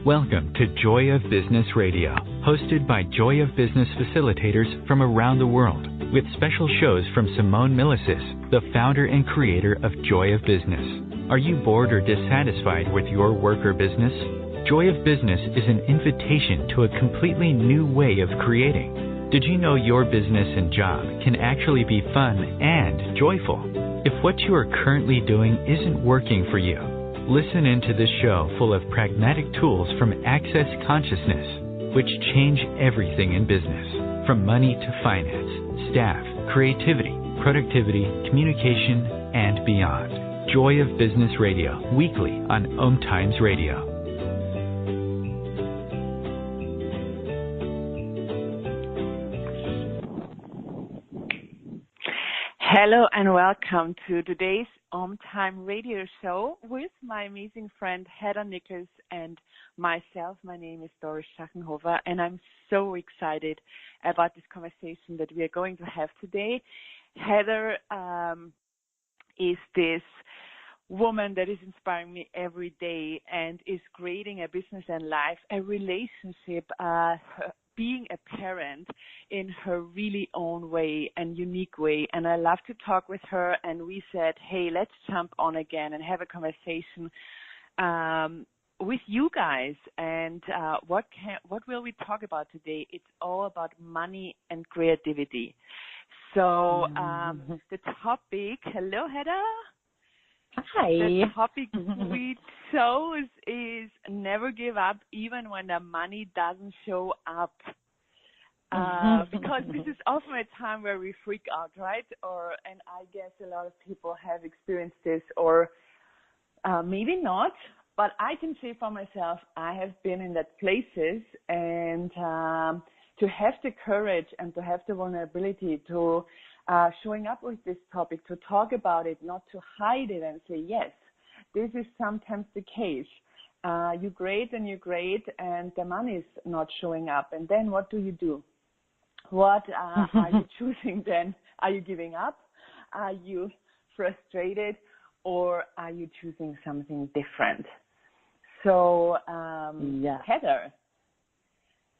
Welcome to Joy of Business Radio, hosted by Joy of Business facilitators from around the world, with special shows from Simone Milasas, the founder and creator of Joy of Business. Are you bored or dissatisfied with your work or business? Joy of Business is an invitation to a completely new way of creating. Did you know your business and job can actually be fun and joyful? If what you are currently doing isn't working for you, listen into this show full of pragmatic tools from Access Consciousness, which change everything in business, from money to finance, staff, creativity, productivity, communication, and beyond. Joy of Business Radio, weekly on OMTimes Radio. Hello and welcome to today's OMTime radio show with my amazing friend Heather Nichols and myself. My name is Doris Schachenhofer, and I'm so excited about this conversation that we are going to have today. Heather is this woman that is inspiring me every day and is creating a business and life, a relationship, being a parent in her really own way and unique way. And I love to talk with her, and we said, hey, let's jump on again and have a conversation with you guys. And what will we talk about today? It's all about money and creativity. So the topic, hello, Heather. Hi. The topic we chose is never give up even when the money doesn't show up. Because this is often a time where we freak out, right? And I guess a lot of people have experienced this, or maybe not. But I can say for myself, I have been in that places, and to have the courage and to have the vulnerability to showing up with this topic, to talk about it, not to hide it and say, yes, this is sometimes the case. You're great and the money is not showing up. And then what do? What are you choosing then? Are you giving up? Are you frustrated? Or are you choosing something different? So, Heather.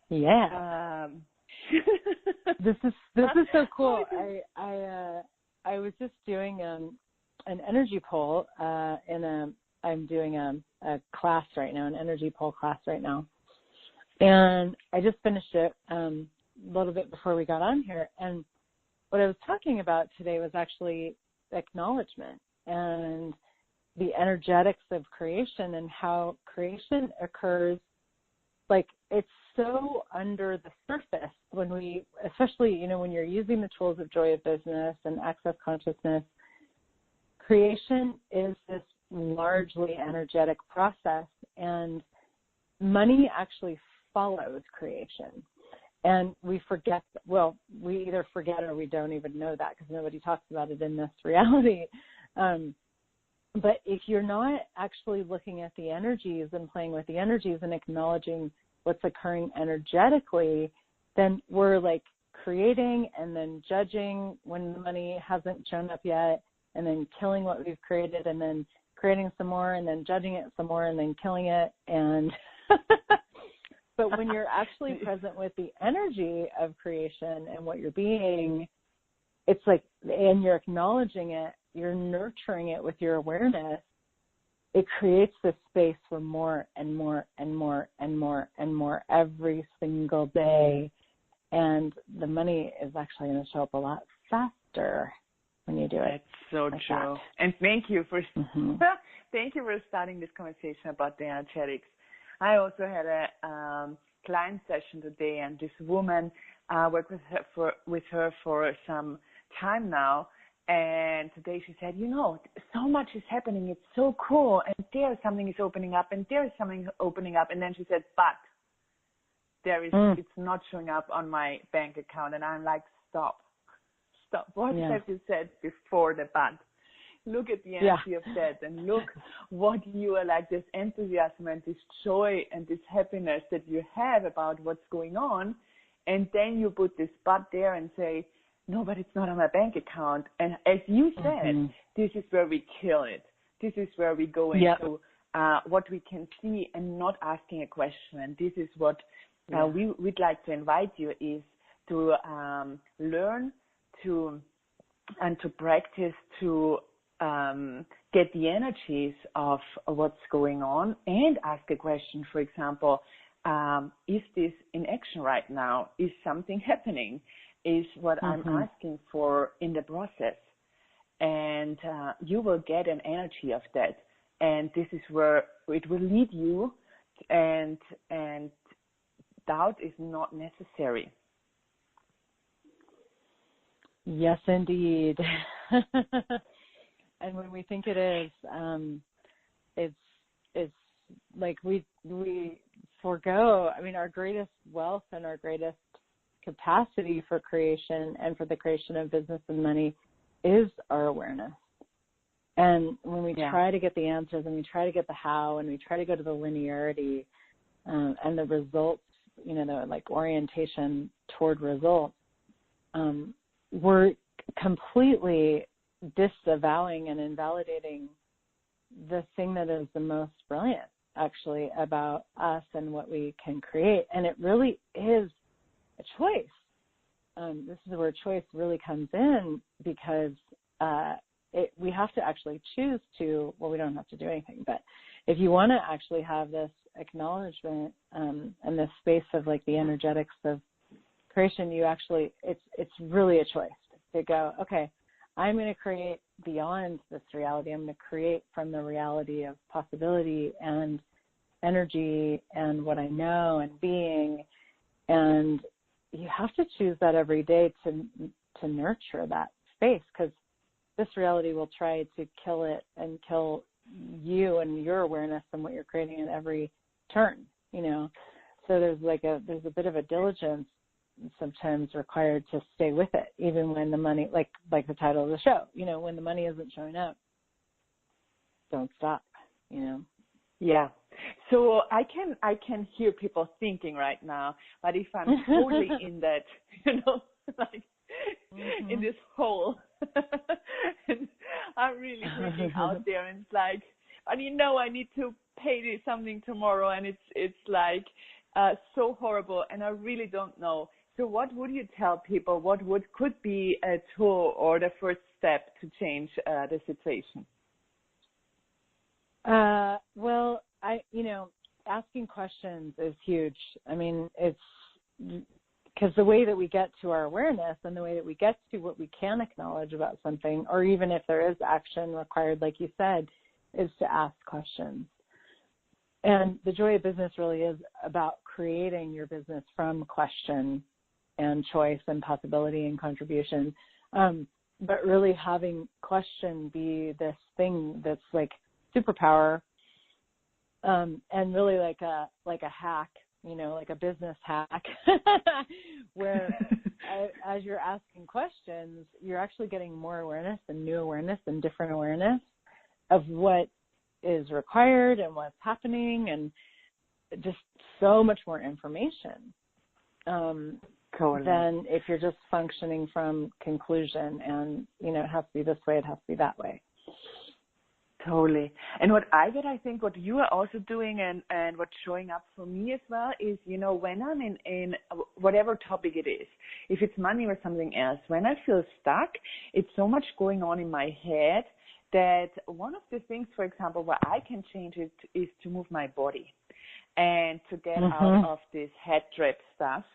Yeah. This is so cool. I was just doing an energy poll I'm doing a class right now, an energy poll class right now, and I just finished it a little bit before we got on here. And what I was talking about today was actually acknowledgement and the energetics of creation and how creation occurs. Like, it's so under the surface especially, when you're using the tools of Joy of Business and Access Consciousness, creation is this largely energetic process, and money actually follows creation. And we forget, we either forget or we don't even know that because nobody talks about it in this reality. But if you're not actually looking at the energies and playing with the energies and acknowledging what's occurring energetically, then we're like creating and then judging when the money hasn't shown up yet, and then killing what we've created, and then creating some more, and then judging it some more, and then killing it. And but when you're actually present with the energy of creation and what you're being, it's like, and you're acknowledging it, you're nurturing it with your awareness, it creates this space for more and more and more and more and more every single day. And the money is actually going to show up a lot faster when you do it. That's so like true. That. And thank you for thank you for starting this conversation about the energetics. I also had a client session today, and this woman worked with her for some time now. And today she said, so much is happening. It's so cool. And there's something is opening up, and there's something opening up. And then she said, but it's not showing up on my bank account. And I'm like, stop. What have you said before the but? Look at the energy of that, and look what you are like, this enthusiasm and this joy and this happiness that you have about what's going on. And then you put this but there and say, no, but it's not on my bank account. And as you said, this is where we kill it. This is where we go into what we can see and not asking a question. And this is what we'd like to invite you is to learn and to practice to get the energies of what's going on and ask a question. For example, is this in action right now? Is something happening? Is what I'm asking for in the process? And you will get an energy of that. And this is where it will lead you, and doubt is not necessary. Yes, indeed. And when we think it is, it's like we forego. I mean, our greatest wealth and our greatest capacity for creation and for the creation of business and money is our awareness. And when we try to get the answers and we try to get the how and we try to go to the linearity and the results, the like orientation toward results, we're completely disavowing and invalidating the thing that is the most brilliant, actually, about us and what we can create. And it really is a choice. This is where choice really comes in, because we have to actually choose to, well, we don't have to do anything, but if you want to actually have this acknowledgement and this space of like the energetics of creation, you actually, it's really a choice to go, okay, I'm going to create beyond this reality. I'm going to create from the reality of possibility and energy and what I know and being. And you have to choose that every day to nurture that space, because this reality will try to kill it and kill you and your awareness and what you're creating at every turn, So there's a bit of a diligence sometimes required to stay with it, even when the money, like the title of the show, when the money isn't showing up, don't stop, Yeah. So I can hear people thinking right now, but if I'm totally in that, in this hole, and I'm really freaking out there, and it's like, but I need to pay this something tomorrow, and it's like so horrible, and I really don't know. So what would you tell people? What could be a tool or the first step to change the situation? Well, asking questions is huge. I mean, it's because the way that we get to our awareness and the way that we get to what we can acknowledge about something, or even if there is action required, like you said, is to ask questions. And the joy of business really is about creating your business from question and choice and possibility and contribution. But really having question be this thing that's like superpower, and really like a hack, like a business hack, where as you're asking questions, you're actually getting more awareness and new awareness and different awareness of what is required and what's happening, and just so much more information than if you're just functioning from conclusion and, it has to be this way, it has to be that way. Totally. And what I think what you are also doing and what's showing up for me as well is, when I'm in whatever topic it is, if it's money or something else, when I feel stuck, it's so much going on in my head that one of the things, for example, where I can change it is to move my body and to get out of this head trip stuff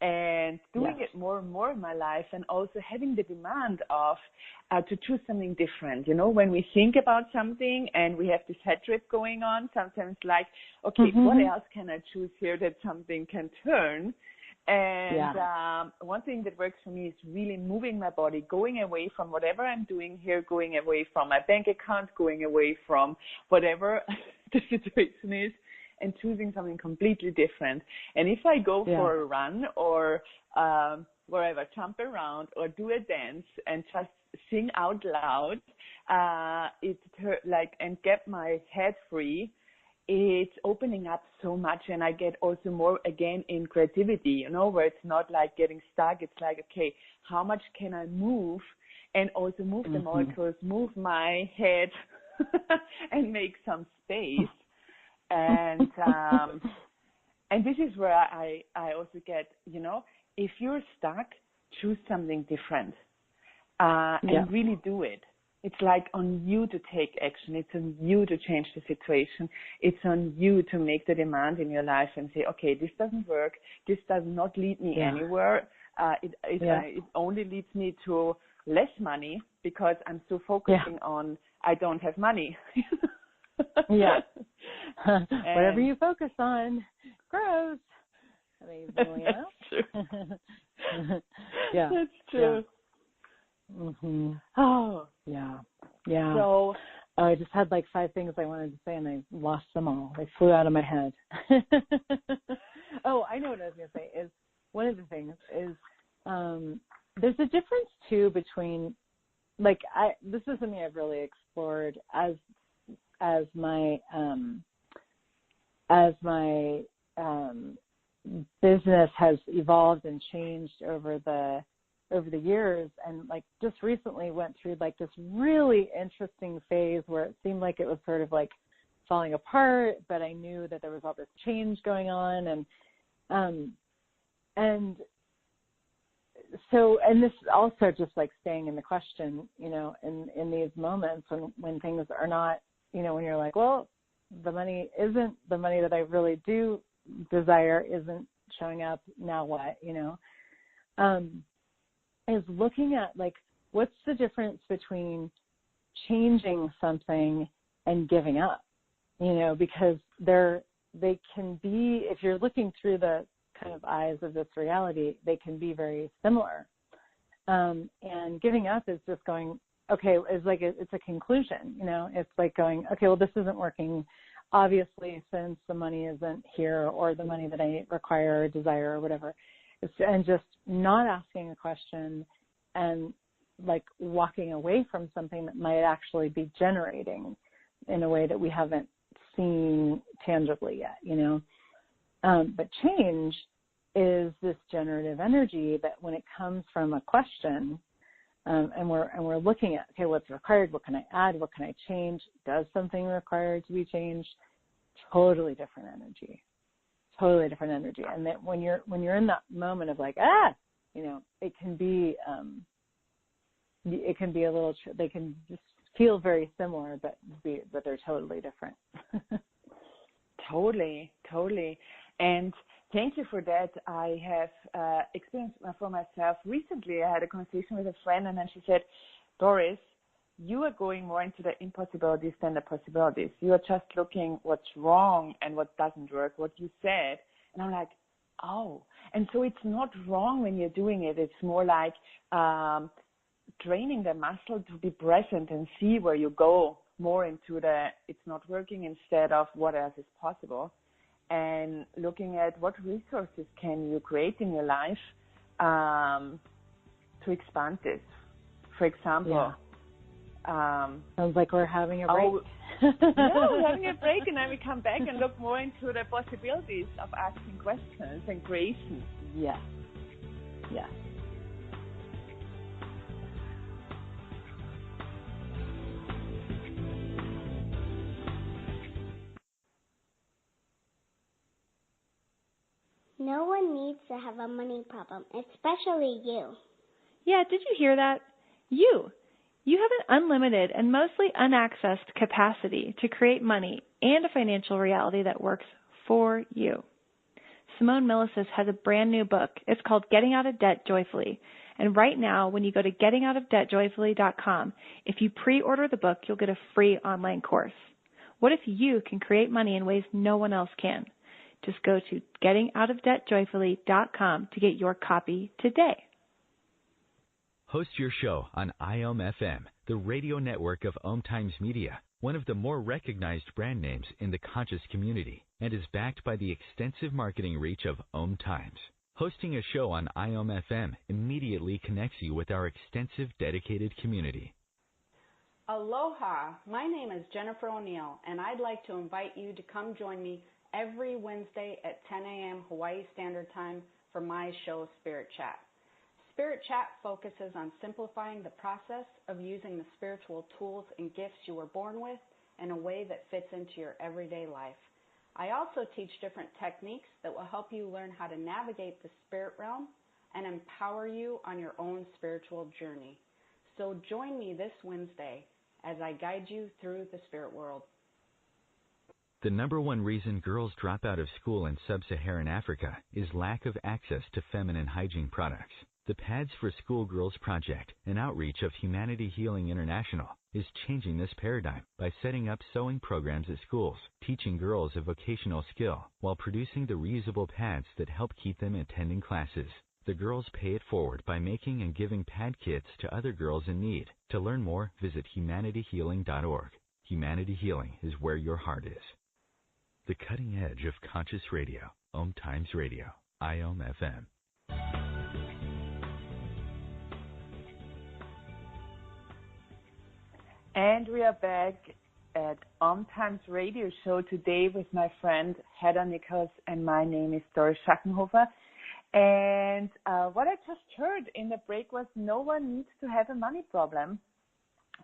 and doing it more and more in my life, and also having the demand of to choose something different. When we think about something and we have this head trip going on, sometimes like, okay, what else can I choose here that something can turn? And one thing that works for me is really moving my body, going away from whatever I'm doing here, going away from my bank account, going away from whatever the situation is, and choosing something completely different. And if I go for a run or wherever, jump around or do a dance and just sing out loud, and get my head free, it's opening up so much, and I get also more again in creativity, where it's not like getting stuck. It's like, okay, how much can I move, and also move the molecules, move my head and make some space And and this is where I also get, if you're stuck, choose something different and really do it. It's like on you to take action. It's on you to change the situation. It's on you to make the demand in your life and say, okay, this doesn't work. This does not lead me anywhere. It only leads me to less money because I'm still focusing on I don't have money. Whatever you focus on grows. Amazingly enough. That's true. Mm-hmm. Oh, yeah. So I just had like 5 things I wanted to say, and I lost them all. They flew out of my head. Oh, I know what I was going to say. Is one of the things is there's a difference too between this is something I've really explored as my business has evolved and changed over the years, and like just recently went through like this really interesting phase where it seemed like it was sort of like falling apart, but I knew that there was all this change going on, and so, and this also just like staying in the question, in these moments when things are not, when you're like, well, the money isn't the money that I really do desire, isn't showing up, now what, is looking at like, what's the difference between changing something and giving up, because they can be, if you're looking through the kind of eyes of this reality, they can be very similar. And giving up is just going, okay, it's a conclusion, it's like going, okay, well, this isn't working, obviously, since the money isn't here, or the money that I require or desire or whatever. And just not asking a question and like walking away from something that might actually be generating in a way that we haven't seen tangibly yet, But change is this generative energy that when it comes from a question, and we're looking at, okay, what's required? What can I add? what can I change? Does something require to be changed? Totally different energy. And that when you're in that moment of like, it can be a little, they can just feel very similar, but they're totally different. Totally. And thank you for that. I have experienced for myself recently. I had a conversation with a friend, and then she said, Doris, you are going more into the impossibilities than the possibilities. You are just looking what's wrong and what doesn't work, what you said. And I'm like, oh. And so it's not wrong when you're doing it. It's more like training the muscle to be present and see where you go, more into the it's not working instead of what else is possible. And looking at what resources can you create in your life to expand this. For example, sounds like we're having a break. We're having a break, and then we come back and look more into the possibilities of asking questions and creation. Yes. No one needs to have a money problem, especially you. Yeah, did you hear that? You have an unlimited and mostly unaccessed capacity to create money and a financial reality that works for you. Simone Milasas has a brand new book. It's called Getting Out of Debt Joyfully. And right now, when you go to gettingoutofdebtjoyfully.com, if you pre-order the book, you'll get a free online course. What if you can create money in ways no one else can? Just go to gettingoutofdebtjoyfully.com to get your copy today. Host your show on IOM-FM, the radio network of OMTimes Media, one of the more recognized brand names in the conscious community, and is backed by the extensive marketing reach of OMTimes. Hosting a show on IOM-FM immediately connects you with our extensive dedicated community. Aloha, my name is Jennifer O'Neill, and I'd like to invite you to come join me every Wednesday at 10 a.m. Hawaii Standard Time for my show, Spirit Chat. Spirit Chat focuses on simplifying the process of using the spiritual tools and gifts you were born with in a way that fits into your everyday life. I also teach different techniques that will help you learn how to navigate the spirit realm and empower you on your own spiritual journey. So join me this Wednesday as I guide you through the spirit world. The number one reason girls drop out of school in sub-Saharan Africa is lack of access to feminine hygiene products. The Pads for Schoolgirls Project, an outreach of Humanity Healing International, is changing this paradigm by setting up sewing programs at schools, teaching girls a vocational skill, while producing the reusable pads that help keep them attending classes. The girls pay it forward by making and giving pad kits to other girls in need. To learn more, visit humanityhealing.org. Humanity Healing is where your heart is. The cutting edge of conscious radio, OMTimes Radio, IOM FM. And we are back at OMTimes Radio Show today with my friend Heather Nichols, and my name is Doris Schachenhofer. And what I just heard in the break was no one needs to have a money problem.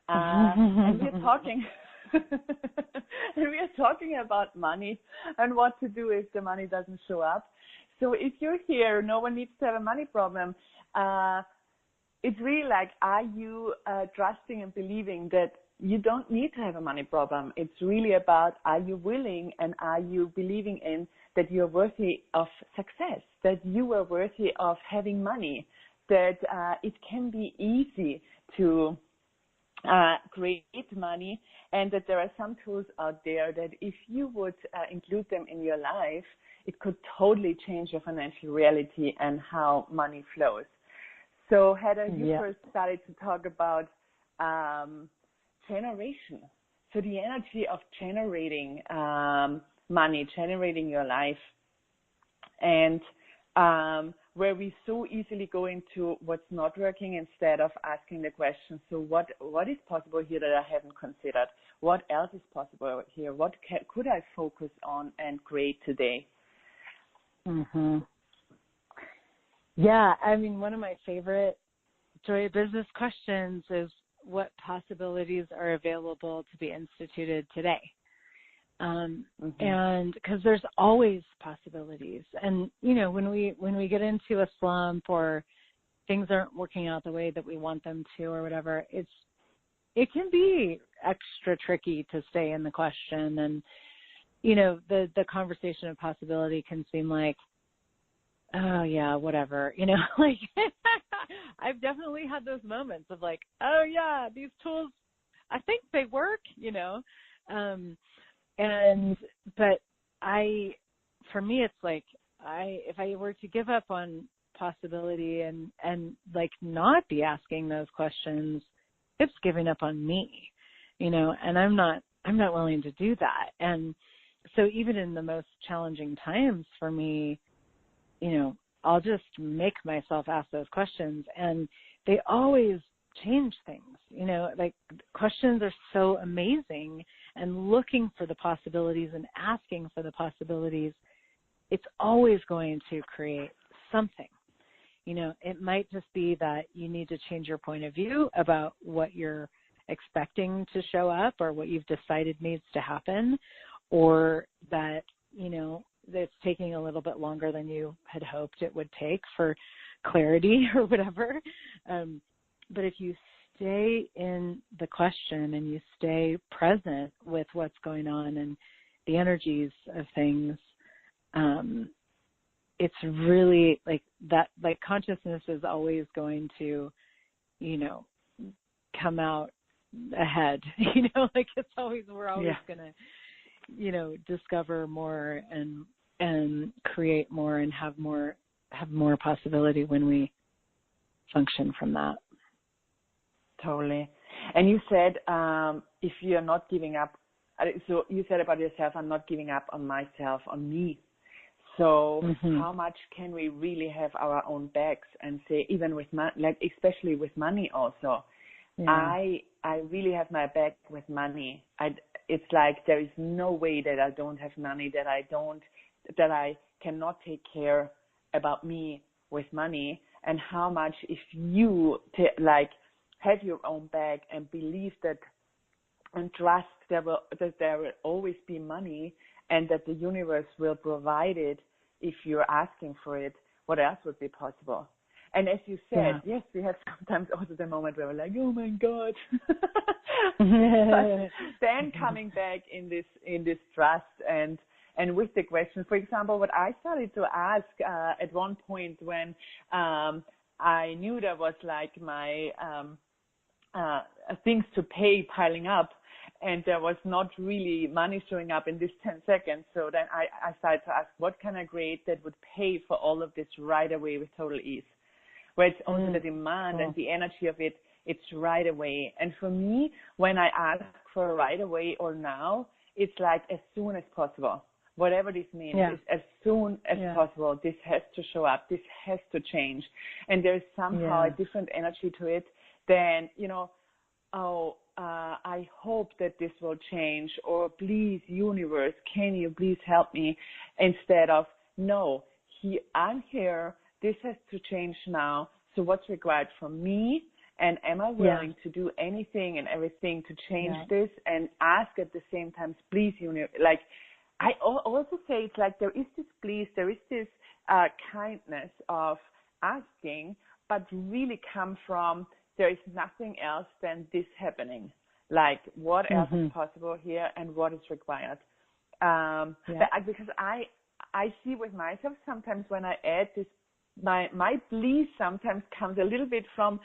And we're talking and we are talking about money and what to do if the money doesn't show up. So if you're here, no one needs to have a money problem. It's really like, are you trusting and believing that you don't need to have a money problem? It's really about, are you willing and are you believing in that you're worthy of success, that you are worthy of having money, that it can be easy to create money, and that there are some tools out there that if you would include them in your life, it could totally change your financial reality and how money flows. So Heather, you first started to talk about generation. So the energy of generating money, generating your life, and where we so easily go into what's not working instead of asking the question, so what is possible here that I haven't considered? What else is possible here? What could I focus on and create today? Mm-hmm. Yeah, I mean, one of my favorite Joy of Business questions is what possibilities are available to be instituted today? And because there's always possibilities. And, you know, when we get into a slump or things aren't working out the way that we want them to or whatever, it can be extra tricky to stay in the question. And, you know, the conversation of possibility can seem like, oh yeah, whatever, you know, like I've definitely had those moments of like, oh yeah, these tools, I think they work, you know, but for me, it's like, if I were to give up on possibility and like not be asking those questions, it's giving up on me, you know, and I'm not willing to do that. And so even in the most challenging times for me, you know, I'll just make myself ask those questions, and they always change things. You know, like questions are so amazing, and looking for the possibilities and asking for the possibilities, it's always going to create something. You know, it might just be that you need to change your point of view about what you're expecting to show up or what you've decided needs to happen, or that, you know, it's taking a little bit longer than you had hoped it would take for clarity or whatever. But if you stay in the question and you stay present with what's going on and the energies of things, it's really like that, like consciousness is always going to, you know, come out ahead, you know, like we're always going to, you know, discover more and create more and have more possibility when we function from that. Totally. And you said if you're not giving up, so you said about yourself, I'm not giving up on myself, on me. So how much can we really have our own backs and say, even with money, like especially with money also, I really have my back with money. It's like there is no way that I don't have money, that I cannot take care about me with money. And how much if you have your own bag and believe that and trust there will always be money, and that the universe will provide it if you're asking for it. What else would be possible? And as you said, yes, we have sometimes also the moment where we're like, oh my God. But then coming back in this trust and with the question, for example, what I started to ask at one point when I knew there was like my things to pay piling up, and there was not really money showing up in this 10 seconds. So then I started to ask, what can I create that would pay for all of this right away with total ease? Where it's also the demand and the energy of it, it's right away. And for me, when I ask for right away or now, it's like as soon as possible. Whatever this means, is as soon as possible. This has to show up. This has to change. And there's somehow a different energy to it than, I hope that this will change, or please, universe, can you please help me? Instead of, no, I'm here. This has to change now. So what's required from me? And am I willing to do anything and everything to change this? And ask at the same time, please, like, I also say it's like there is this please, there is this kindness of asking, but really come from there is nothing else than this happening. Like, what else is possible here and what is required? Because I see with myself sometimes when I add this, my please sometimes comes a little bit from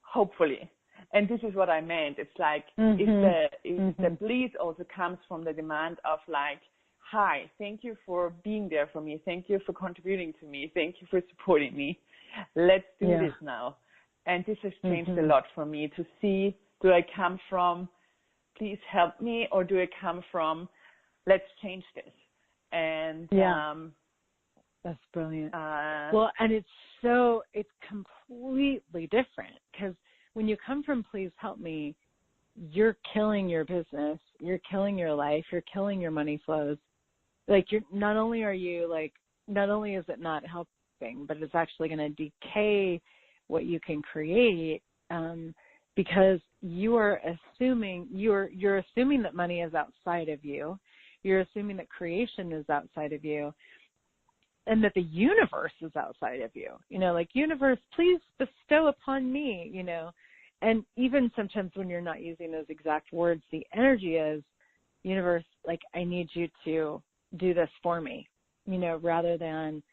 hopefully. And this is what I meant. It's like if the please also comes from the demand of like, hi, thank you for being there for me. Thank you for contributing to me. Thank you for supporting me. Let's do this now. And this has changed a lot for me to see, do I come from, please help me, or do I come from, let's change this? And that's brilliant. Well, and it's completely different, because when you come from please help me, you're killing your business, you're killing your life, you're killing your money flows. Like, not only is it not helping, but it's actually going to decay what you can create, because you are assuming you're assuming that money is outside of you. You're assuming that creation is outside of you, and that the universe is outside of you. Like, universe, please bestow upon me, And even sometimes when you're not using those exact words, the energy is, universe, like, I need you to do this for me, rather than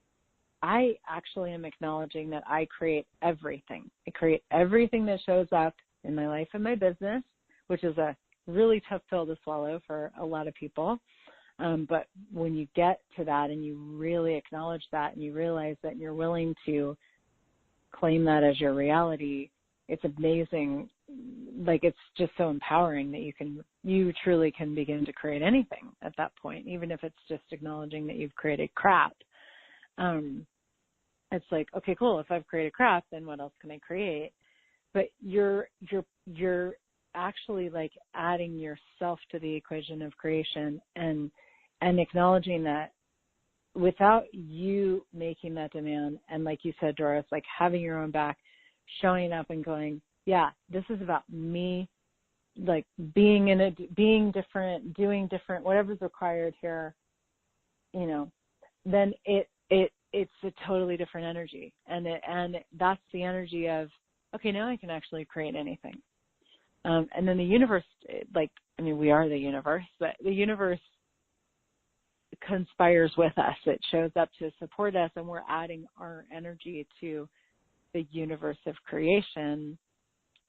I actually am acknowledging that I create everything. I create everything that shows up in my life and my business, which is a really tough pill to swallow for a lot of people. But when you get to that and you really acknowledge that and you realize that you're willing to claim that as your reality, it's amazing. Like, it's just so empowering that you truly can begin to create anything at that point, even if it's just acknowledging that you've created crap. It's like, okay, cool. If I've created crap, then what else can I create? But you're actually like adding yourself to the equation of creation and acknowledging that without you making that demand, and like you said, Doris, like having your own back, showing up and going, yeah, this is about me, like being different, doing different, whatever's required here, then it's a totally different energy. And that's the energy of, okay, now I can actually create anything. And then the universe, we are the universe, but the universe conspires with us. It shows up to support us, and we're adding our energy to the universe of creation,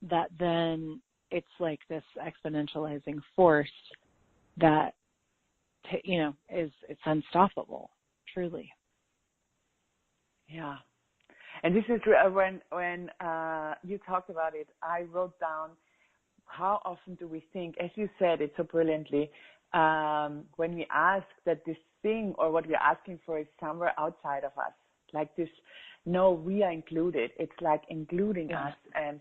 that then it's like this exponentializing force that, it's unstoppable, truly. Yeah. And this is when you talked about it, I wrote down, how often do we think, as you said it so brilliantly, when we ask that this thing or what we're asking for is somewhere outside of us, like this, no, we are included. It's like including us. And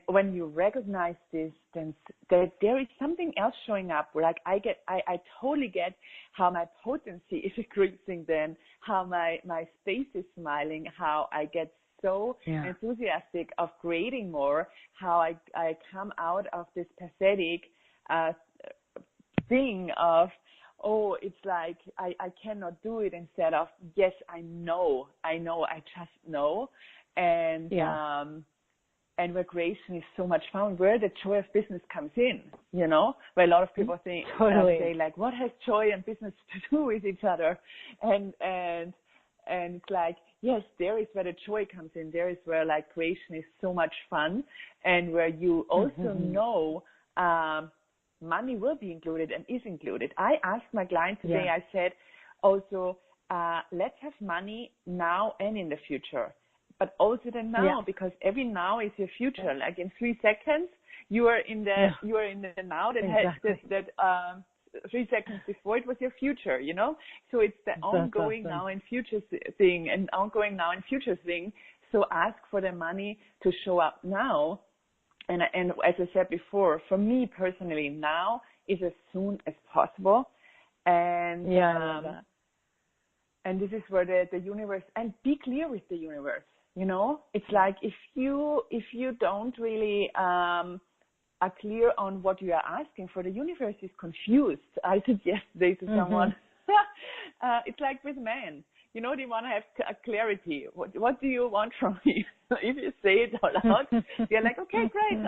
when you recognize this, then there is something else showing up. Like I totally get how my potency is increasing then, how my face is smiling, how I get so enthusiastic of creating more, how I come out of this pathetic thing of, oh, it's like I cannot do it, instead of, yes, I just know. And and where creation is so much fun, where the joy of business comes in, where a lot of people think, say like, what has joy and business to do with each other? And it's like, yes, there is where the joy comes in. There is where like creation is so much fun, and where you also know money will be included and is included. I asked my client today, I said also, let's have money now and in the future, but also the now, because every now is your future. Like in 3 seconds, you are in the now that 3 seconds before it was your future, So it's the ongoing now and future thing, and ongoing now and future thing. So ask for the money to show up now. And as I said before, for me personally, now is as soon as possible. And and this is where the universe, and be clear with the universe. It's like if you don't really are clear on what you are asking for, the universe is confused. I said yesterday to someone, it's like with men. They want to have clarity. What do you want from me? If you say it out loud, they're like, okay, great,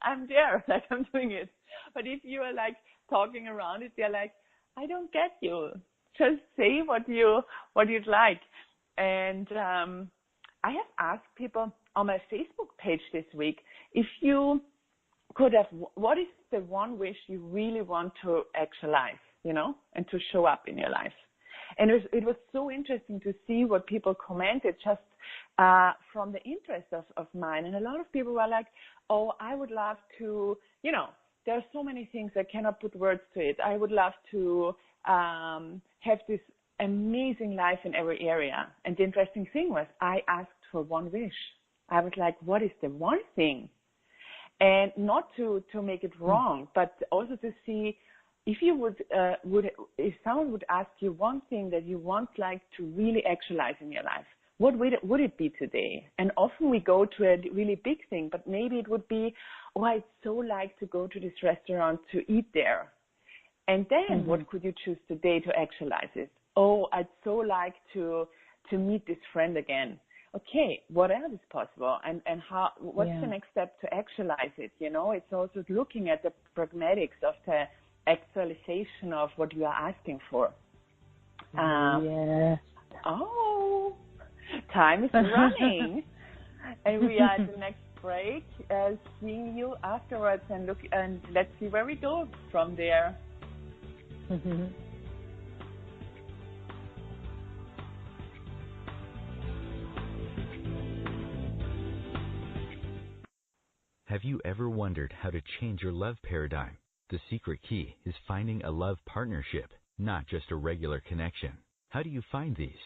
I'm there, like I'm doing it. But if you are like talking around it, they're like, I don't get you. Just say what you'd like. And I have asked people on my Facebook page this week, if you could have, what is the one wish you really want to actualize, and to show up in your life? And it was so interesting to see what people commented just from the interest of mine. And a lot of people were like, oh, I would love to, there are so many things I cannot put words to it. I would love to have this amazing life in every area. And the interesting thing was I asked for one wish. I was like, what is the one thing? And not to make it wrong, but also to see if you if someone would ask you one thing that you want like to really actualize in your life, what would it be today? And often we go to a really big thing, but maybe it would be, oh, I'd so like to go to this restaurant to eat there. And then what could you choose today to actualize it? Oh, I'd so like to meet this friend again. Okay, what else is possible? And how? What's the next step to actualize it? It's also looking at the pragmatics of the actualization of what you are asking for. Oh, time is running. And we are at the next break, seeing you afterwards, and let's see where we go from there. Have you ever wondered how to change your love paradigm? The secret key is finding a love partnership, not just a regular connection. How do you find these?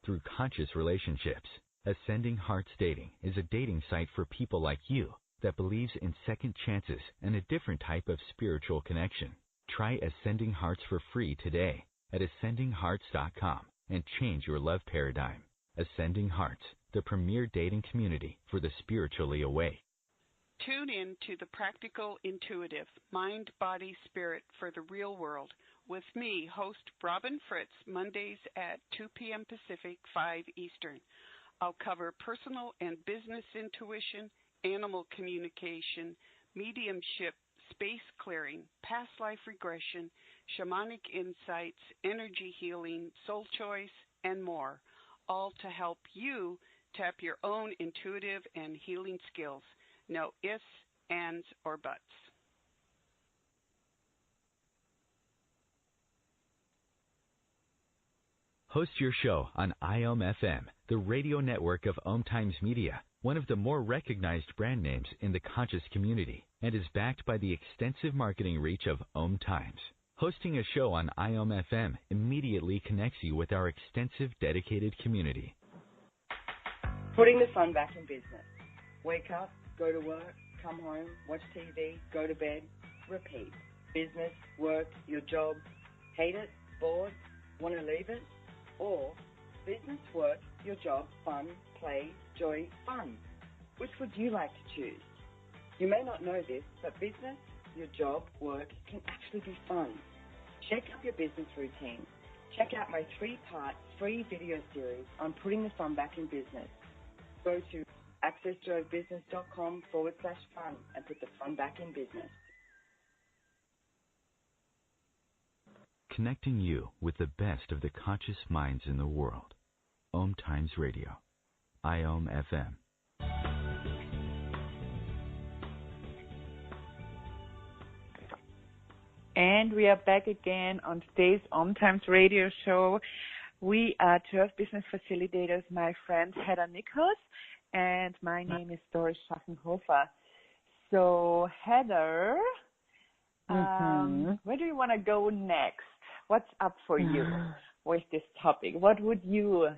Through conscious relationships. Ascending Hearts Dating is a dating site for people like you that believes in second chances and a different type of spiritual connection. Try Ascending Hearts for free today at ascendinghearts.com and change your love paradigm. Ascending Hearts, the premier dating community for the spiritually awake. Tune in to the Practical Intuitive, Mind, Body, Spirit for the Real World with me, host Robin Fritz, Mondays at 2 p.m. Pacific, 5 Eastern. I'll cover personal and business intuition, animal communication, mediumship, space clearing, past life regression, shamanic insights, energy healing, soul choice, and more, all to help you tap your own intuitive and healing skills. No ifs, ands, or buts. Host your show on IOM-FM, the radio network of OMTimes Media, one of the more recognized brand names in the conscious community, and is backed by the extensive marketing reach of OMTimes. Hosting a show on IOM-FM immediately connects you with our extensive dedicated community. Putting the fun back in business. Wake up, go to work, come home, watch TV, go to bed, repeat. Business, work, your job, hate it, bored, want to leave it? Or business, work, your job, fun, play, joy, fun. Which would you like to choose? You may not know this, but business, your job, work can actually be fun. Shake up your business routine. Check out my 3-part free video series on putting the fun back in business. Go to accessjoybusiness.com/fun and put the fun back in business. Connecting you with the best of the conscious minds in the world. OMTimes Radio. IOM FM. And we are back again on today's OMTimes radio show. We are 12 business facilitators, my friend Heather Nichols, and my name is Doris Schachenhofer. So, Heather, where do you want to go next? What's up for you with this topic? What would you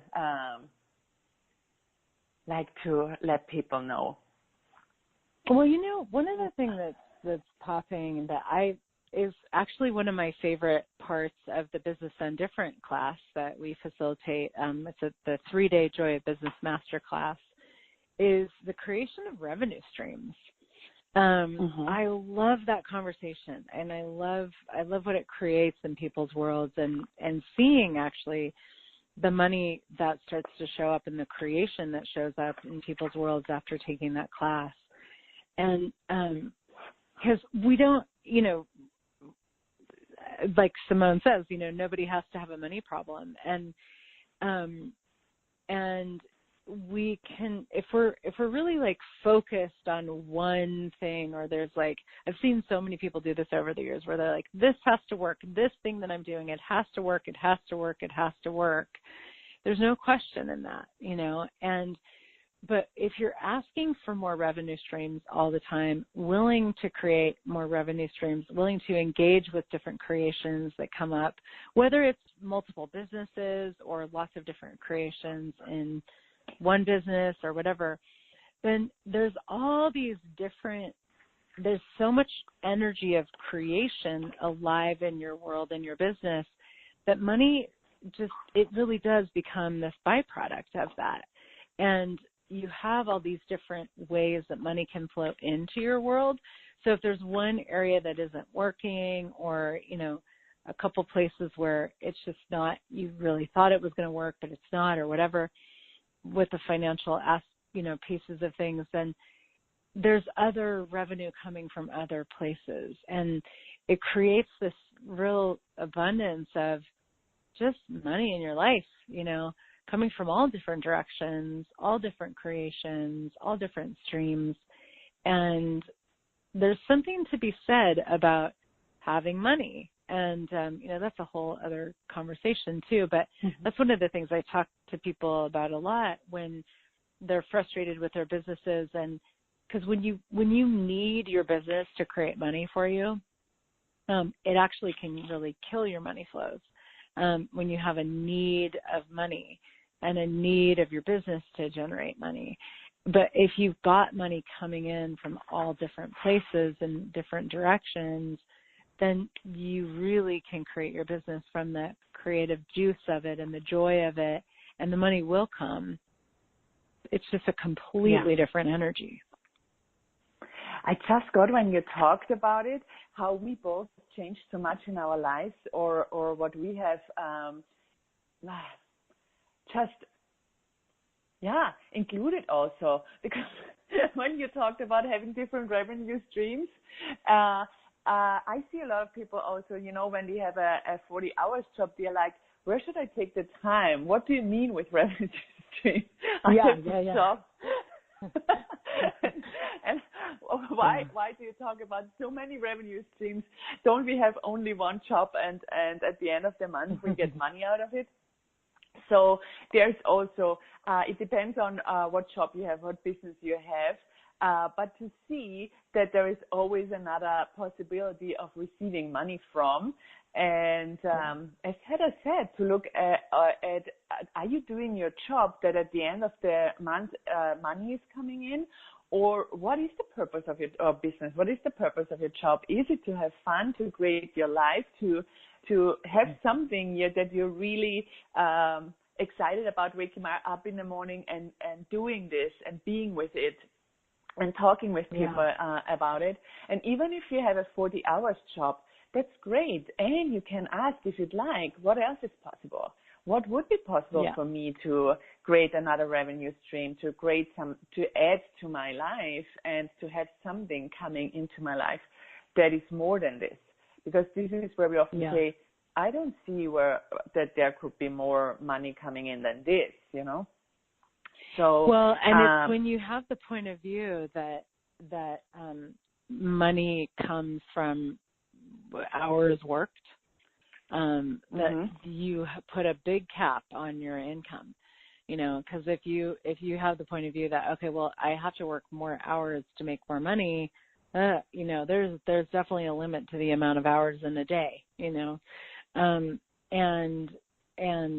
like to let people know? Well, you know, one of the things that's popping that is actually one of my favorite parts of the Business Done Different class that we facilitate. It's the 3-day Joy of Business Masterclass, is the creation of revenue streams. I love that conversation, and I love what it creates in people's worlds, and seeing actually the money that starts to show up in the creation that shows up in people's worlds after taking that class. And because we don't, you know, like Simone says, you know, nobody has to have a money problem, and we can, if we're really like focused on one thing, or there's like, I've seen so many people do this over the years where they're like, this has to work, this thing that I'm doing, it has to work, it has to work, it has to work. There's no question in that, you know, but if you're asking for more revenue streams all the time, willing to create more revenue streams, willing to engage with different creations that come up, whether it's multiple businesses or lots of different creations in one business or whatever, then there's all these different, there's so much energy of creation alive in your world and your business that money just, it really does become this byproduct of that. And you have all these different ways that money can flow into your world. So if there's one area that isn't working, or, you know, a couple places where it's just not, you really thought it was going to work, but it's not, or whatever, with the financial, you know, pieces of things, then there's other revenue coming from other places. And it creates this real abundance of just money in your life, you know, coming from all different directions, all different creations, all different streams. And there's something to be said about having money. And, you know, that's a whole other conversation too. But that's one of the things I talk to people about a lot when they're frustrated with their businesses. And because when you need your business to create money for you, it actually can really kill your money flows. When you have a need of money and a need of your business to generate money. But if you've got money coming in from all different places and different directions, then you really can create your business from the creative juice of it and the joy of it, and the money will come. It's just a completely different energy. I just got, when you talked about it, how we both changed so much in our lives, or what we have included also. Because when you talked about having different revenue streams, I see a lot of people also, you know, when they have a 40 hours job, they're like, where should I take the time? What do you mean with revenue stream? Yeah. And why do you talk about so many revenue streams? Don't we have only one job, and at the end of the month we get money out of it? So there's also, it depends on what job you have, what business you have, but to see that there is always another possibility of receiving money from. And as Heather said, to look at are you doing your job that at the end of the month money is coming in? Or what is the purpose of your business? What is the purpose of your job? Is it to have fun, to create your life, to have something that you're really excited about, waking up in the morning and doing this and being with it? and talking with people about it. And even if you have a 40-hour job, that's great. And you can ask if you'd like, what else is possible? What would be possible for me to create another revenue stream, to add to my life and to have something coming into my life that is more than this? Because this is where we often say, I don't see that there could be more money coming in than this, you know? So, well, and it's when you have the point of view that money comes from hours worked, that you put a big cap on your income, you know, because if you have the point of view that, okay, well, I have to work more hours to make more money, you know, there's definitely a limit to the amount of hours in a day, you know, and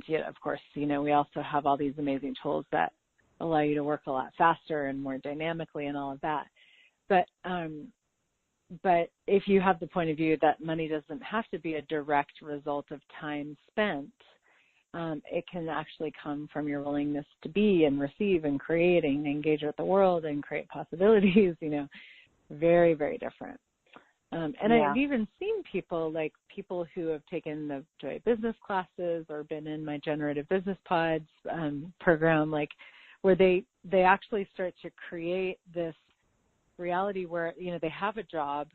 yeah, of course, you know, we also have all these amazing tools that allow you to work a lot faster and more dynamically and all of that. But if you have the point of view that money doesn't have to be a direct result of time spent, it can actually come from your willingness to be and receive and create and engage with the world and create possibilities, you know, very, very different. And I've even seen people who have taken the Joy Business classes or been in my Generative Business Pods program, like where they actually start to create this reality where, you know, they have a job,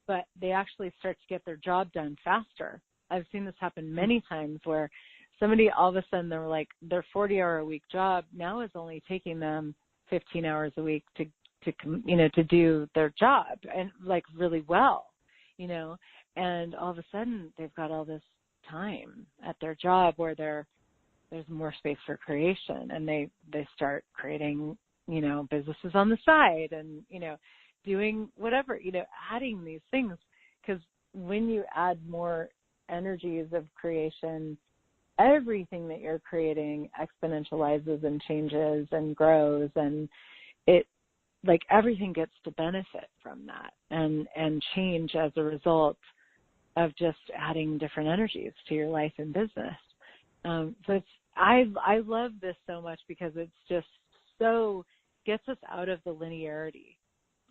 but they actually start to get their job done faster. I've seen this happen many times where somebody all of a sudden they're like, their 40-hour-a-week job now is only taking them 15 hours a week to you know, to do their job and like really well, you know, and all of a sudden they've got all this time at their job where there's more space for creation, and they start creating, you know, businesses on the side and, you know, doing whatever, you know, adding these things, because when you add more energies of creation, everything that you're creating exponentializes and changes and grows, and it, like, everything gets to benefit from that and change as a result of just adding different energies to your life and business. So I love this so much because it's just so gets us out of the linearity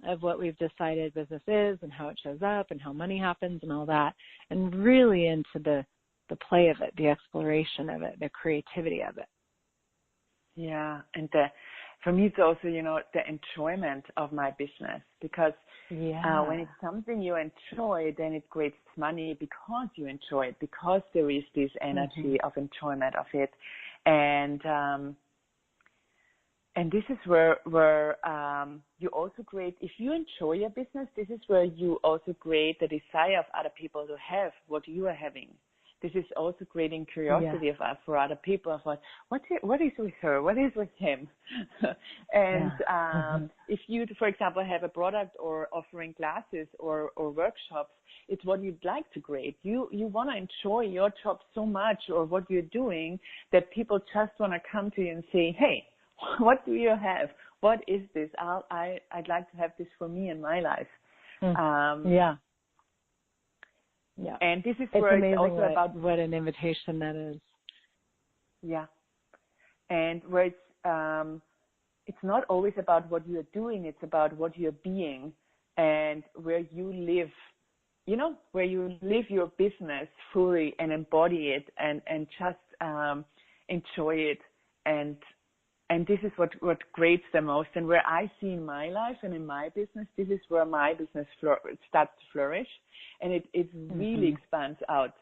of what we've decided business is and how it shows up and how money happens and all that, and really into the play of it, the exploration of it, the creativity of it. Yeah, and for me, it's also, you know, the enjoyment of my business, because when it's something you enjoy, then it creates money because you enjoy it, because there is this energy of enjoyment of it. And this is where you also create, if you enjoy your business, this is where you also create the desire of other people to have what you are having. This is also creating curiosity for other people of what is with her, what is with him. And if you, for example, have a product or offering classes or workshops, it's what you'd like to create. You want to enjoy your job so much or what you're doing that people just want to come to you and say, hey, what do you have? What is this? I'd like to have this for me in my life. Yeah. And this is where it's also about what an invitation that is. Yeah. And where it's not always about what you're doing, it's about what you're being and where you live, you know, where you live your business fully and embody it and just enjoy it. And this is what creates the most. And where I see in my life and in my business, this is where my business starts to flourish, and it really expands out.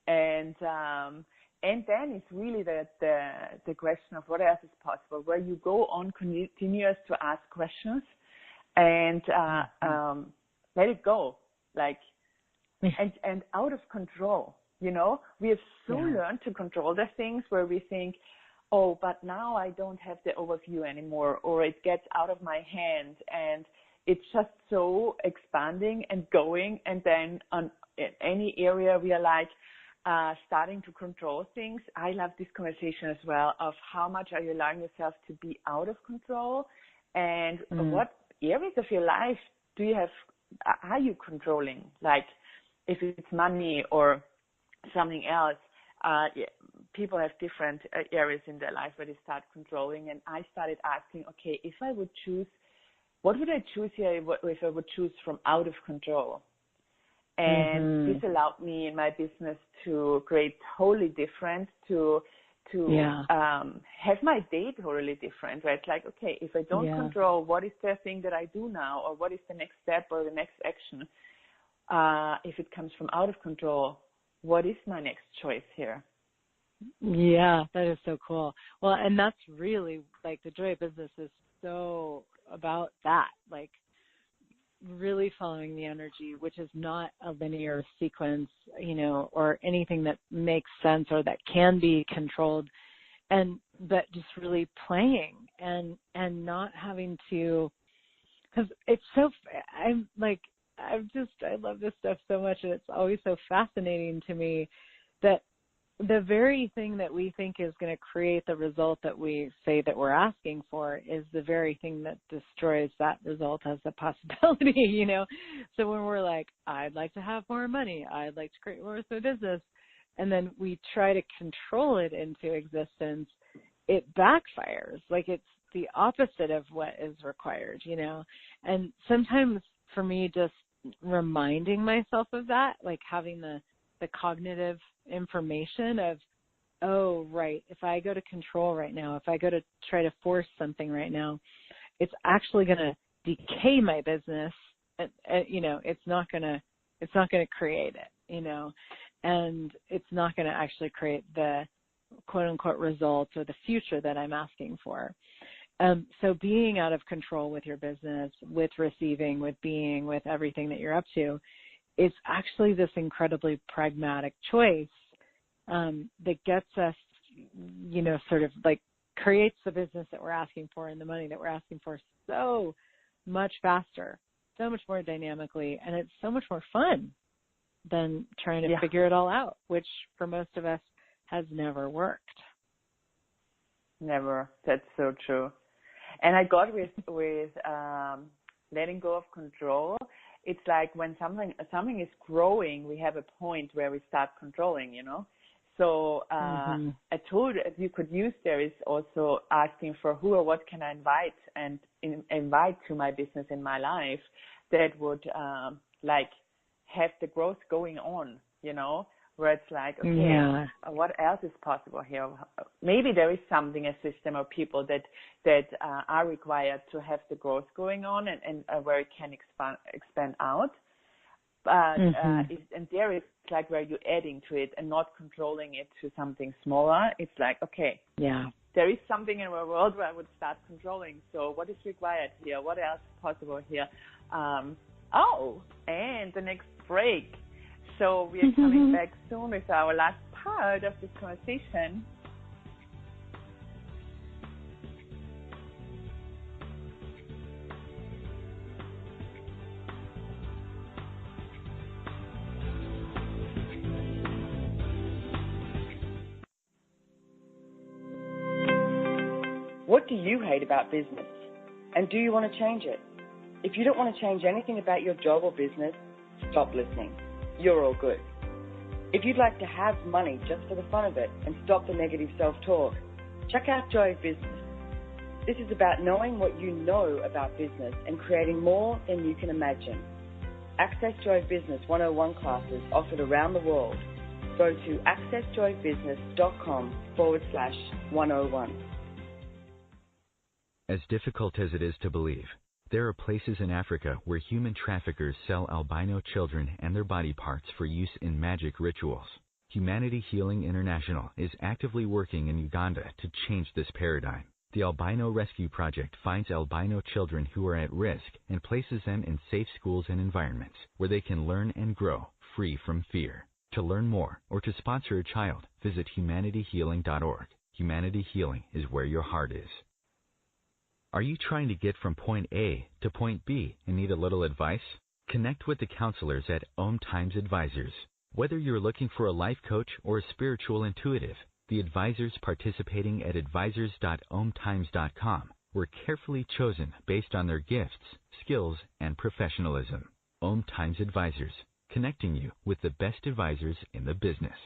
And then it's really the question of what else is possible, where you go on continuous to ask questions and let it go, like, and out of control. You know, we have so learned to control the things where we think, oh, but now I don't have the overview anymore, or it gets out of my hand, and it's just so expanding and going, and then in any area we are like starting to control things. I love this conversation as well of how much are you allowing yourself to be out of control, and what areas of your life are you controlling? Like if it's money or something else, people have different areas in their life where they start controlling. And I started asking, okay, if I would choose what would I choose here if I would choose from out of control? And this allowed me in my business to create totally different, to have my day totally different, right? Like, okay, if I don't control, what is the thing that I do now, or what is the next step or the next action? If it comes from out of control, what is my next choice here? Yeah, that is so cool. Well, and that's really, like, the Joy of Business is so about that, like, really following the energy, which is not a linear sequence, you know, or anything that makes sense or that can be controlled, but just really playing and not having to, because it's so, I love this stuff so much, and it's always so fascinating to me that the very thing that we think is going to create the result that we say that we're asking for is the very thing that destroys that result as a possibility, you know? So when we're like, I'd like to have more money, I'd like to create more of a business, and then we try to control it into existence, it backfires. Like, it's the opposite of what is required, you know? And sometimes for me, just reminding myself of that, like having the cognitive information of, oh, right, if I go to control right now, if I go to try to force something right now, it's actually going to decay my business. You know, it's not going to create it, you know, and it's not going to actually create the quote unquote results or the future that I'm asking for. So being out of control with your business, with receiving, with being, with everything that you're up to, it's actually this incredibly pragmatic choice that gets us, you know, sort of like creates the business that we're asking for and the money that we're asking for so much faster, so much more dynamically, and it's so much more fun than trying to figure it all out, which for most of us has never worked. Never. That's so true. And I got with letting go of control. It's like when something is growing, we have a point where we start controlling, you know. So a tool that you could use there is also asking for who or what can I invite and invite to my business in my life that would like have the growth going on, you know, where it's like, okay, what else is possible here? Maybe there is something, a system or people that are required to have the growth going on and where it can expand out. But and there is like where you're adding to it and not controlling it to something smaller. It's like, okay, there is something in our world where I would start controlling. So what is required here? What else is possible here? And the next break. So we are coming back soon with our last part of this conversation. What do you hate about business? And do you want to change it? If you don't want to change anything about your job or business, stop listening. You're all good. If you'd like to have money just for the fun of it and stop the negative self-talk, check out Joy of Business. This is about knowing what you know about business and creating more than you can imagine. Access Joy of Business 101 classes offered around the world. Go to accessjoyofbusiness.com/101. As difficult as it is to believe, there are places in Africa where human traffickers sell albino children and their body parts for use in magic rituals. Humanity Healing International is actively working in Uganda to change this paradigm. The Albino Rescue Project finds albino children who are at risk and places them in safe schools and environments where they can learn and grow free from fear. To learn more or to sponsor a child, visit humanityhealing.org. Humanity Healing is where your heart is. Are you trying to get from point A to point B and need a little advice? Connect with the counselors at OMTimes Advisors. Whether you're looking for a life coach or a spiritual intuitive, the advisors participating at advisors.omtimes.com were carefully chosen based on their gifts, skills, and professionalism. OMTimes Advisors, connecting you with the best advisors in the business.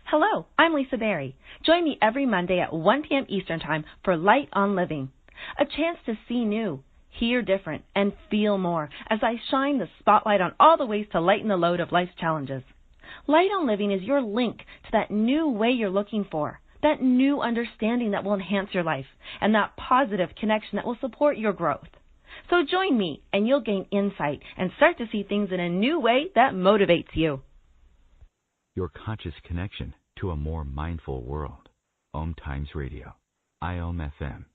Hello, I'm Lisa Berry. Join me every Monday at 1 p.m. Eastern Time for Light on Living, a chance to see new, Hear different and feel more as I shine the spotlight on all the ways to lighten the load of life's challenges. Light on Living is your link to that new way you're looking for, that new understanding that will enhance your life, and that positive connection that will support your growth. So join me and you'll gain insight and start to see things in a new way that motivates you. Your conscious connection to a more mindful world. OMTimes Radio. IOM FM.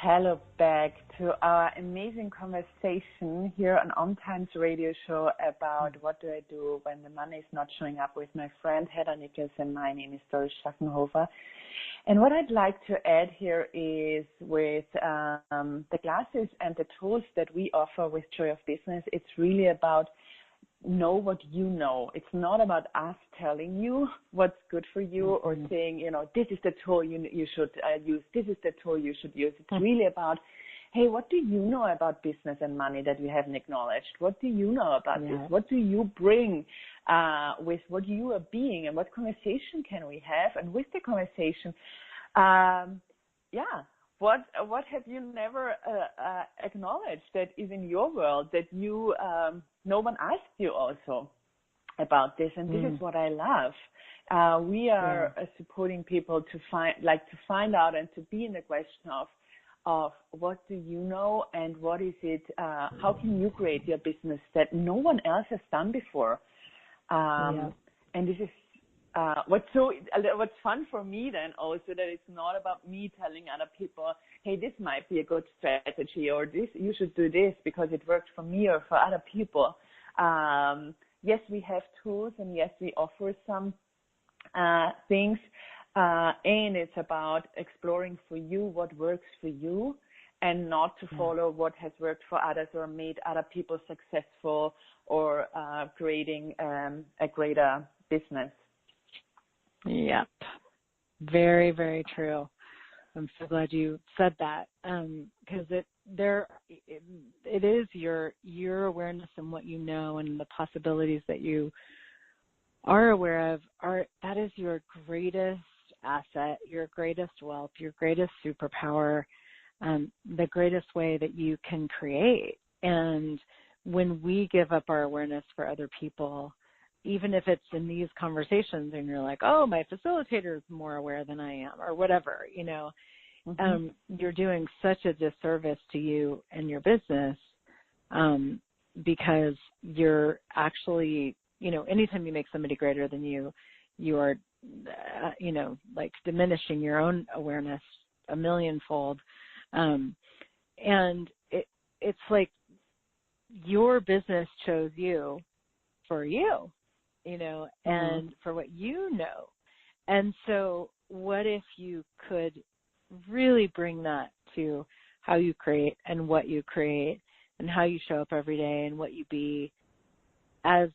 Hello back to our amazing conversation here on OMTimes radio show about what do I do when the money is not showing up with my friend Hedda Nichols, and my name is Doris Schachenhofer. And what I'd like to add here is with the classes and the tools that we offer with Joy of Business, it's really about know what you know. It's not about us telling you what's good for you or saying, this is the tool you should use, this is the tool you should use. It's really about, hey, what do you know about business and money that we haven't acknowledged? What do you know about this? What do you bring with what you are being, and what conversation can we have? And with the conversation, what have you never acknowledged that is in your world that you no one asked you also about this? And this is what I love. We are supporting people to find out and to be in the question of what do you know, and what is it? How can you create your business that no one else has done before? And this is what's fun for me then also, that it's not about me telling other people, hey, this might be a good strategy, or this, you should do this because it worked for me or for other people. Yes, we have tools, and yes, we offer some things, and it's about exploring for you what works for you, and not to follow what has worked for others or made other people successful, or creating a greater business. Yep. Very, very true. I'm so glad you said that, because it is your awareness and what you know and the possibilities that you are aware of that is your greatest asset, your greatest wealth, your greatest superpower, the greatest way that you can create. And when we give up our awareness for other people, even if it's in these conversations and you're like, oh, my facilitator is more aware than I am, or whatever, you're doing such a disservice to you and your business, because you're actually, anytime you make somebody greater than you, you are, like diminishing your own awareness a millionfold. And it's like your business chose you for you. And for what you know. And so what if you could really bring that to how you create and what you create and how you show up every day and what you be as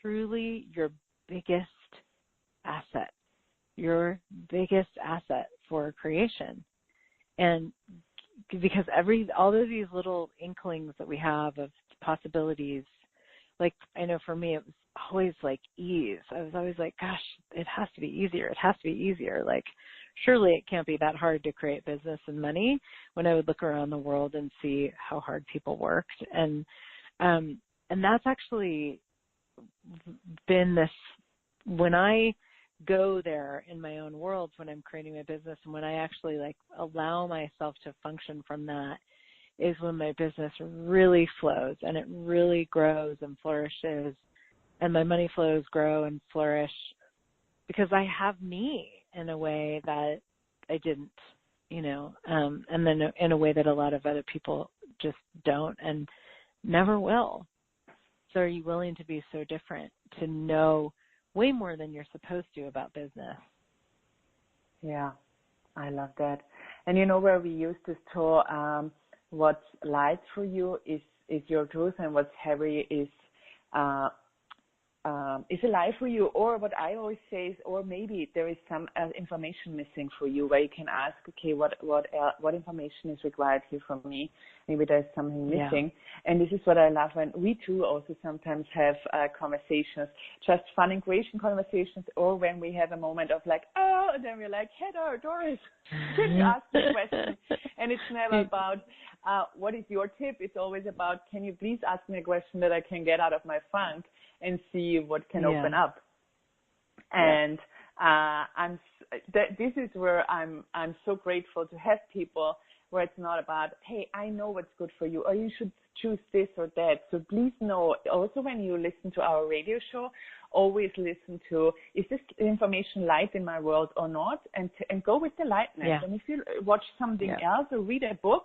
truly your biggest asset for creation. And because all of these little inklings that we have of possibilities, like I know for me, it was always like ease. I was always like, gosh, it has to be easier. It has to be easier. Like, surely it can't be that hard to create business and money, when I would look around the world and see how hard people worked. And that's actually been this, when I go there in my own world, when I'm creating my business, and when I actually like allow myself to function from that, is when my business really flows and it really grows and flourishes, and my money flows grow and flourish, because I have me in a way that I didn't, and then in a way that a lot of other people just don't and never will. So are you willing to be so different, to know way more than you're supposed to about business? Yeah, I love that. And where we use this tool, what's light for you is your truth, and what's heavy is is alive for you, or what I always say is, or maybe there is some information missing for you, where you can ask, okay, what information is required here from me? Maybe there's something missing. And this is what I love when we too also sometimes have conversations, just fun and creation conversations, or when we have a moment of like, oh, and then we're like, Heather, Doris, can you ask me a question? And it's never about what is your tip? It's always about, can you please ask me a question that I can get out of my funk and see what can open up. And this is where I'm so grateful to have people where it's not about, hey, I know what's good for you, or you should choose this or that. So please know, also when you listen to our radio show, always listen to, is this information light in my world or not? And go with the lightness. And if you watch something else or read a book,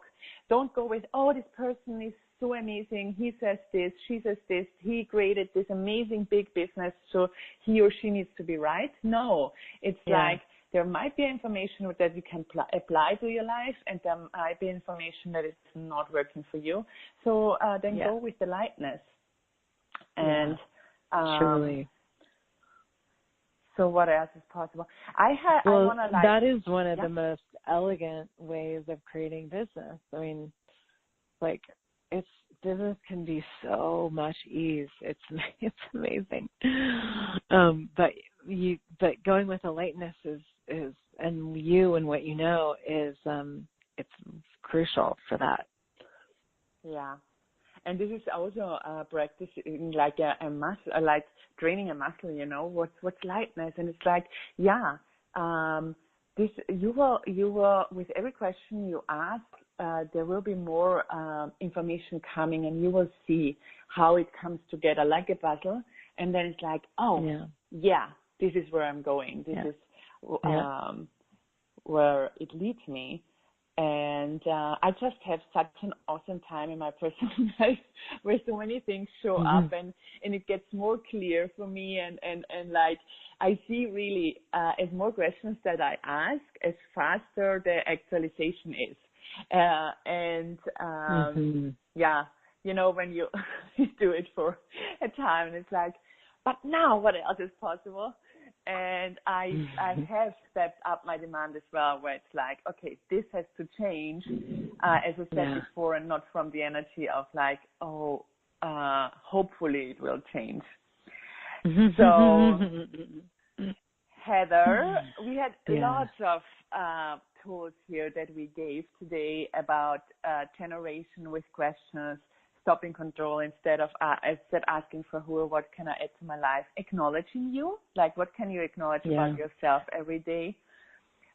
don't go with, oh, this person is so amazing. He says this, she says this. He created this amazing big business, so he or she needs to be right. No, it's like there might be information that you can apply to your life, and there might be information that is not working for you. So then go with the lightness. And truly. So what else is possible? That is one of the most elegant ways of creating business. I mean, like, business can be so much ease. It's amazing. But going with the lightness is and you and what you know is it's crucial for that. Yeah. And this is also a practice in like a muscle, like training a muscle, you know, what's lightness. And it's like, this, you will, with every question you ask, there will be more information coming, and you will see how it comes together like a puzzle. And then it's like, this is where I'm going. This is where it leads me. And I just have such an awesome time in my personal life where so many things show up, and it gets more clear for me. And like I see really as more questions that I ask, as faster the actualization is. You know, when you do it for a time, and it's like, but now what else is possible? And I have stepped up my demand as well, where it's like, okay, this has to change, as I said before, and not from the energy of like, hopefully it will change. So, Heather, we had lots of tools here that we gave today about generation with questions, stopping control instead asking for who or what can I add to my life, acknowledging you, like what can you acknowledge about yourself every day,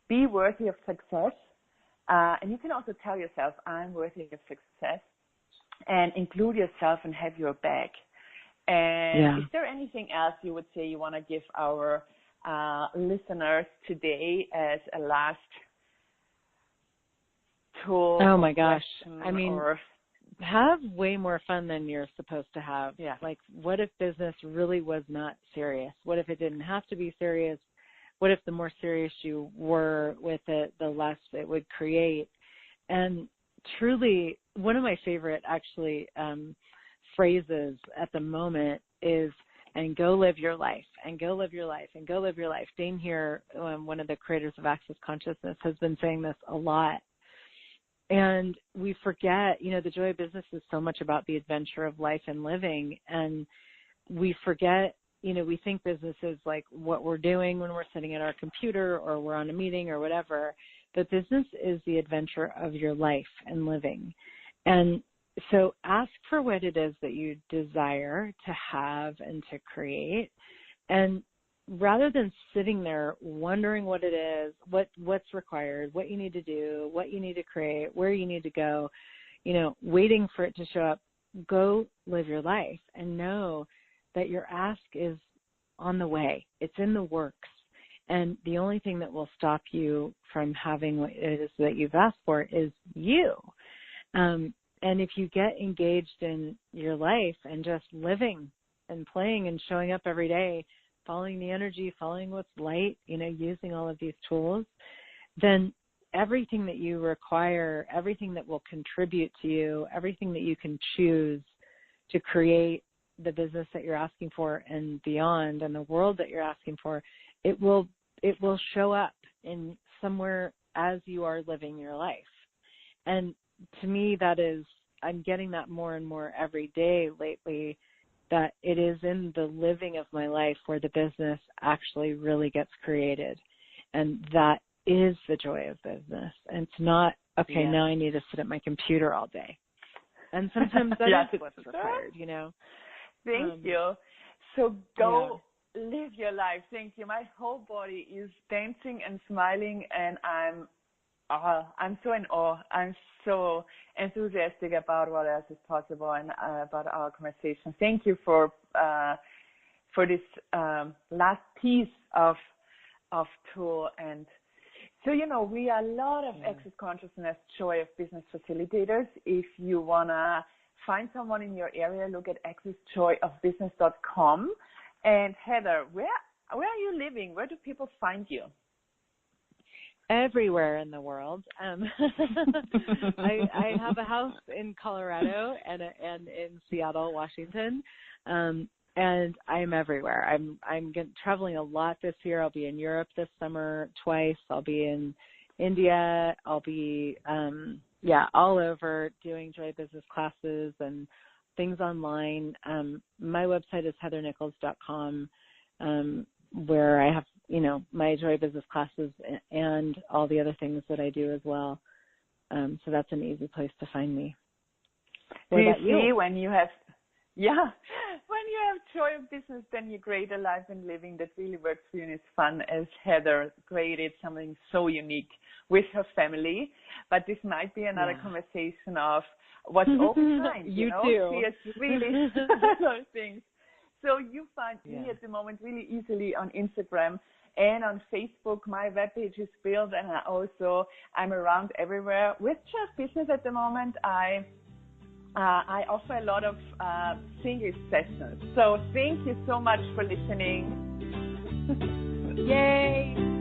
be worthy of success, and you can also tell yourself, I'm worthy of success, and include yourself and have your back. And is there anything else you would say you want to give our listeners today as a last tool? Oh my gosh. I mean, have way more fun than you're supposed to have. Like, what if business really was not serious? What if it didn't have to be serious? What if the more serious you were with it, the less it would create? And truly, one of my favorite actually phrases at the moment is, and go live your life, and go live your life, and go live your life. Dane here, one of the creators of Access Consciousness, has been saying this a lot. And we forget, you know, the joy of business is so much about the adventure of life and living. And we forget, you know, we think business is like what we're doing when we're sitting at our computer or we're on a meeting or whatever. But business is the adventure of your life and living. And so ask for what it is that you desire to have and to create. And rather than sitting there wondering what it is, what's required, what you need to do, what you need to create, where you need to go, you know, waiting for it to show up, go live your life and know that your ask is on the way. It's in the works. And the only thing that will stop you from having what it is that you've asked for is you. And if you get engaged in your life and just living and playing and showing up every day, following the energy, following what's light, you know, using all of these tools, then everything that you require, everything that will contribute to you, everything that you can choose to create the business that you're asking for and beyond, and the world that you're asking for, it will show up in somewhere as you are living your life. And to me, that is, I'm getting that more and more every day lately, that it is in the living of my life where the business actually really gets created. And that is the joy of business. And it's not, okay, now I need to sit at my computer all day. And sometimes that is what's required, you know. Thank you. So go live your life. Thank you. My whole body is dancing and smiling, and I'm so in awe. I'm so enthusiastic about what else is possible and about our conversation. Thank you for this last piece of tool. And so, you know, we are a lot of Access Consciousness Joy of Business facilitators. If you want to find someone in your area, look at accessjoyofbusiness.com. And Heather, where are you living? Where do people find you? Everywhere in the world. I have a house in Colorado and in Seattle, Washington, and I'm everywhere. I'm traveling a lot this year. I'll be in Europe this summer twice. I'll be in India. I'll be all over doing Joy Business classes and things online. My website is heathernichols.com, where I have, you know, my Joy Business classes and all the other things that I do as well. So that's an easy place to find me. Do you see when you have joy of business, then you create a life and living that really works for you and is fun, as Heather created something so unique with her family. But this might be another conversation of what's OMTimes. You know? too. She has really other things. So you find me at the moment really easily on Instagram and on Facebook. My webpage is built, and I'm around everywhere. With Just Business at the moment, I offer a lot of single sessions. So thank you so much for listening. Yay!